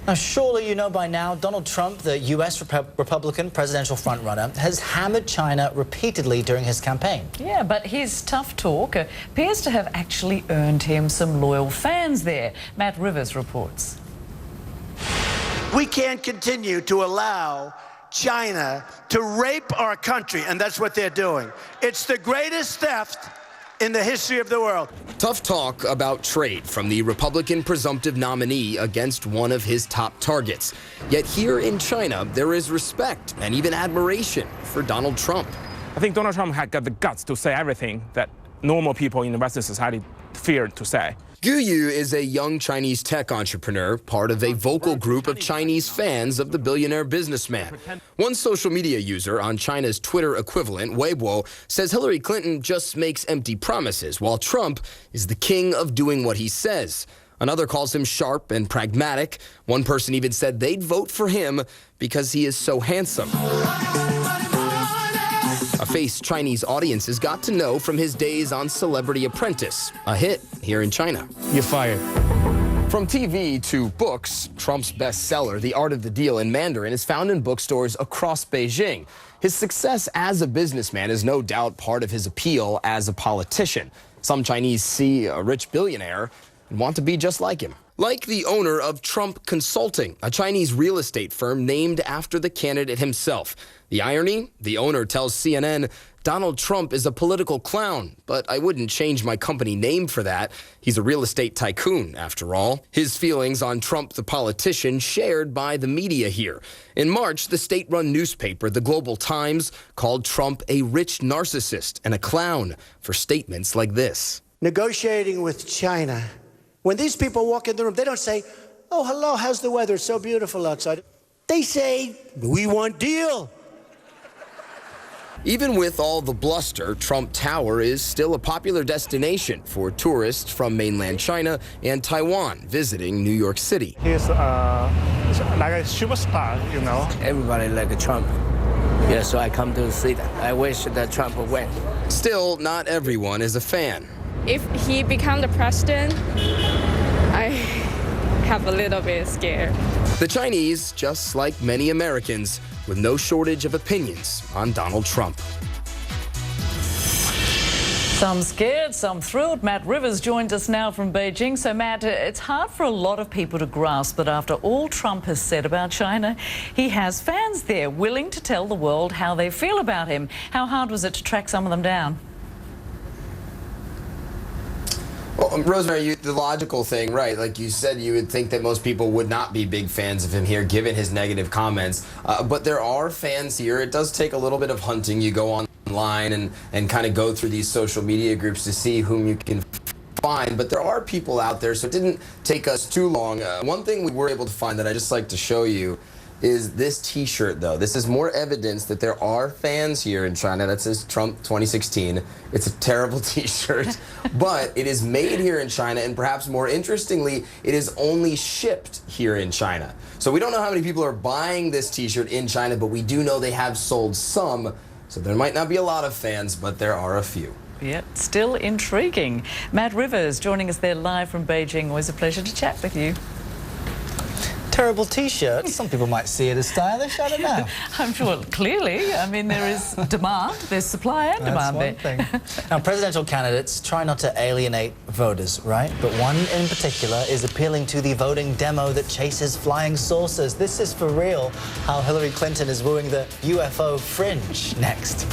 Now, surely you know by now, Donald Trump, the U.S. Republican presidential frontrunner, has hammered China repeatedly during his campaign. Yeah, but his tough talk appears to have actually earned him some loyal fans there. Matt Rivers reports. We can't continue to allow China to rape our country, and that's what they're doing. It's the greatest theft in the history of the world. Tough talk about trade from the Republican presumptive nominee against one of his top targets. Yet here in China, there is respect and even admiration for Donald Trump. I think Donald Trump had got the guts to say everything that normal people in the Western society feared to say. Gu Yu is a young Chinese tech entrepreneur, part of a vocal group of Chinese fans of the billionaire businessman. One social media user on China's Twitter equivalent, Weibo, says Hillary Clinton just makes empty promises, while Trump is the king of doing what he says. Another calls him sharp and pragmatic. One person even said they'd vote for him because he is so handsome. A face Chinese audiences got to know from his days on Celebrity Apprentice, a hit here in China. You're fired. From TV to books, Trump's bestseller, The Art of the Deal in Mandarin, is found in bookstores across Beijing. His success as a businessman is no doubt part of his appeal as a politician. Some Chinese see a rich billionaire and want to be just like him. Like the owner of Trump Consulting, a Chinese real estate firm named after the candidate himself. The irony? The owner tells CNN, Donald Trump is a political clown, but I wouldn't change my company name for that. He's a real estate tycoon, after all. His feelings on Trump the politician shared by the media here. In March, the state-run newspaper, the Global Times, called Trump a rich narcissist and a clown for statements like this. Negotiating with China. When these people walk in the room, they don't say, oh, hello, how's the weather? It's so beautiful outside. They say, we want deal. Even with all the bluster, Trump Tower is still a popular destination for tourists from mainland China and Taiwan visiting New York City. He's like a superstar, you know. Everybody like Trump. Yeah, so I come to see that. I wish that Trump would win. Still, not everyone is a fan. If he becomes the president, I have a little bit scared. The Chinese, just like many Americans, with no shortage of opinions on Donald Trump. Some scared, some thrilled. Matt Rivers joins us now from Beijing. So, Matt, it's hard for a lot of people to grasp that after all Trump has said about China, he has fans there willing to tell the world how they feel about him. How hard was it to track some of them down? Well, Rosemary, the logical thing, right, like you said, you would think that most people would not be big fans of him here, given his negative comments. But there are fans here. It does take a little bit of hunting. You go online and kind of go through these social media groups to see whom you can find. But there are people out there, so it didn't take us too long. One thing we were able to find that I'd just like to show you is this T-shirt, though. This is more evidence that there are fans here in China. That says Trump 2016. It's a terrible T-shirt, but it is made here in China, and perhaps more interestingly, it is only shipped here in China. So we don't know how many people are buying this T-shirt in China, but we do know they have sold some. So there might not be a lot of fans, but there are a few. Yeah, still intriguing. Matt Rivers joining us there live from Beijing. Always a pleasure to chat with you. Terrible T-shirt. Some people might see it as stylish. I don't know. I'm sure, clearly. I mean, there is demand. There's supply and demand there. That's one thing. Now, presidential candidates try not to alienate voters, right? But one in particular is appealing to the voting demo that chases flying saucers. This is for real how Hillary Clinton is wooing the UFO fringe next.